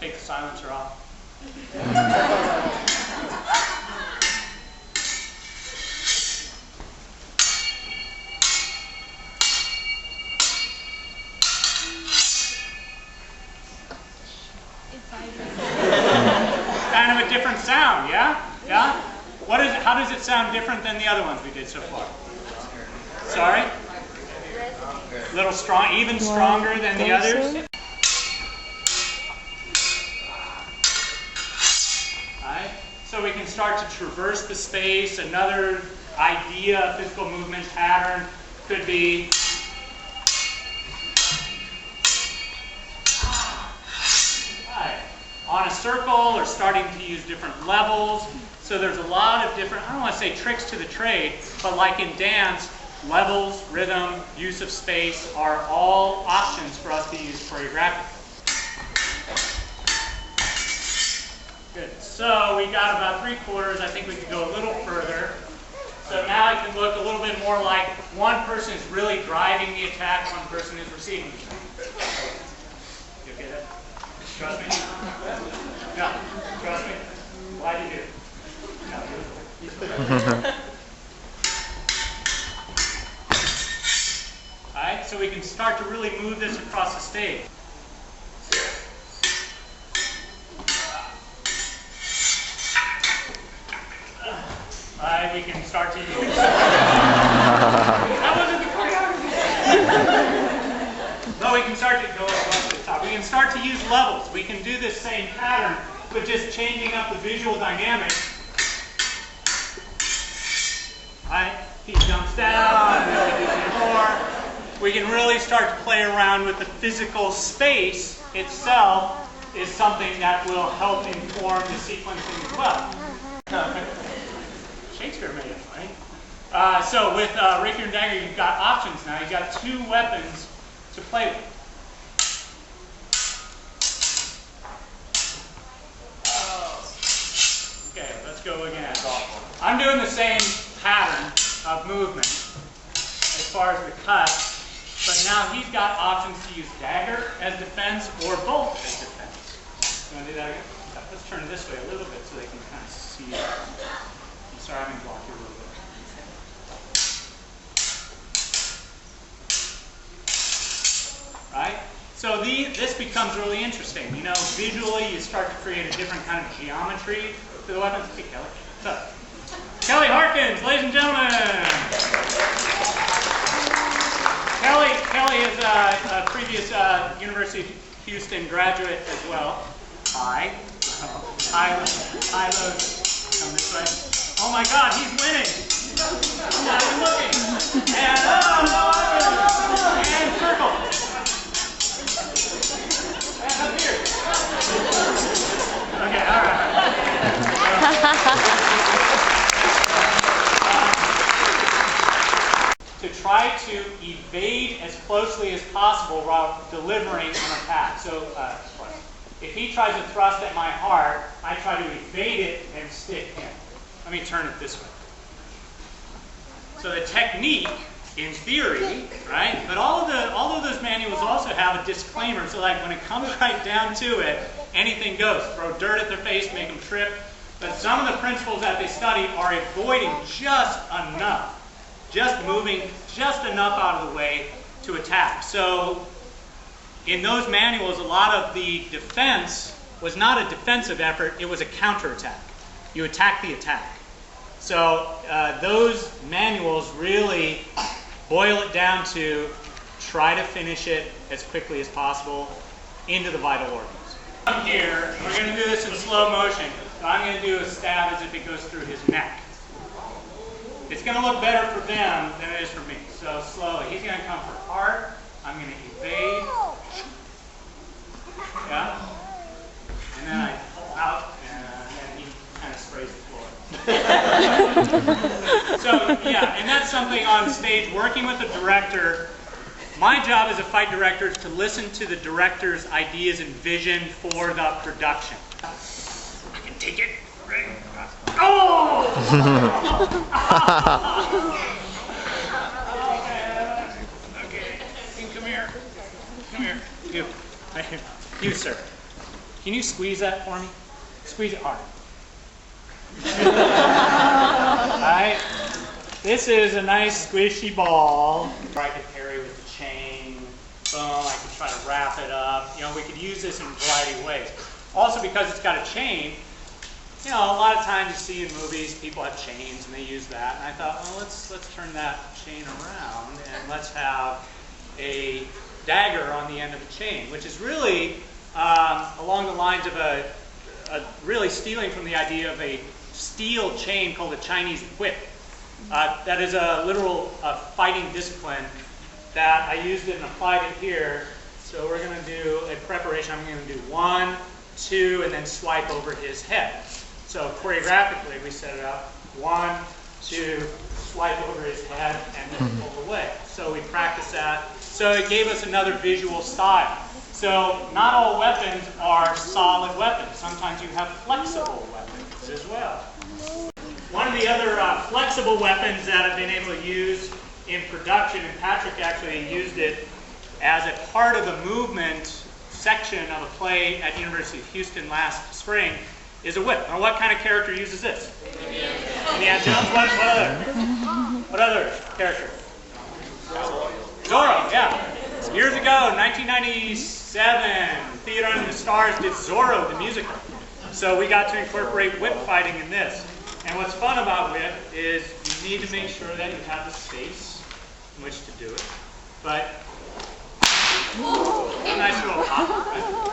take the silencer off. Kind of a different sound, yeah? Yeah? What is it? How does it sound different than the other ones we did so far? Sorry? A little strong, even stronger than the others? Alright, so we can start to traverse the space. Another idea of physical movement pattern could be on a circle or starting to use different levels. So there's a lot of different, I don't want to say tricks to the trade, but like in dance, levels, rhythm, use of space are all options for us to use choreographically. Good. So we got about 3/4. I think we could go a little further. So now it can look a little bit more like one person is really driving the attack, one person is receiving the attack. You okay there? Trust me? Yeah, trust me. Why do you do? Alright, so we can start to really move this across the stage. Alright, we can start to use that wasn't the choreography. No, we can start to go up to the top. We can start to use levels. We can do this same pattern, but just changing up the visual dynamics. Alright, he jumps down, and then we do some more. We can really start to play around with the physical space itself is something that will help inform the sequencing as well. Shakespeare made it, right? So with Rapier and Dagger, you've got options now. You've got 2 weapons to play with. Okay, let's go again. I'm doing the same pattern of movement as far as the cut, but now he's got options to use dagger as defense or bolt as defense. You want to do that again? Let's turn it this way a little bit so they can kind of see it. I'm sorry, I'm going to block you a little bit. Right? So this becomes really interesting. You know, visually you start to create a different kind of geometry to the weapons. Hey, Kelly. What's up? Kelly Harkins, ladies and gentlemen. Kelly is a previous University of Houston graduate as well. Hi. Tyler. Come this way. Oh my God, he's winning. Not even looking. And and circle. And up here. Okay, all right. To try to evade as closely as possible while delivering an attack. So if he tries to thrust at my heart, I try to evade it and stick him. Let me turn it this way. So the technique, in theory, right? But all of those manuals also have a disclaimer. So like when it comes right down to it, anything goes. Throw dirt at their face, make them trip. But some of the principles that they study are avoiding just enough. Just moving just enough out of the way to attack. So in those manuals, a lot of the defense was not a defensive effort, it was a counterattack. You attack the attack. So those manuals really boil it down to try to finish it as quickly as possible into the vital organs. Up here, we're going to do this in slow motion. So I'm going to do a stab as if it goes through his neck. It's going to look better for them than it is for me. So slowly. He's going to come for heart. I'm going to evade. Yeah? And then I pull out, and then he kind of sprays the floor. So, yeah, and that's something on stage, working with the director. My job as a fight director is to listen to the director's ideas and vision for the production. I can take it. Right. Oh! Okay. Come here. Come here. You. You, sir. Can you squeeze that for me? Squeeze it hard. Alright. This is a nice squishy ball. I could carry with the chain. Boom, I could try to wrap it up. You know, we could use this in a variety of ways. Also, because it's got a chain, you know, a lot of times you see in movies people have chains and they use that. And I thought, well, let's turn that chain around and let's have a dagger on the end of the chain, which is really along the lines of a really stealing from the idea of a steel chain called a Chinese whip. That is a literal fighting discipline that I used it and applied it here. So we're going to do a preparation. I'm going to do 1, 2, and then swipe over his head. So choreographically, we set it up 1, 2, swipe over his head, and then pull away. So we practice that. So it gave us another visual style. So not all weapons are solid weapons. Sometimes you have flexible weapons as well. One of the other flexible weapons that I've been able to use in production, and Patrick actually used it as a part of a movement section of a play at University of Houston last spring, is a whip. Now, what kind of character uses this? Indiana Jones. What other character? Zorro, yeah. Years ago, 1997, Theater Under the Stars did Zorro, the musical. So we got to incorporate whip fighting in this. And what's fun about whip is you need to make sure that you have the space in which to do it. But a nice little hop, right?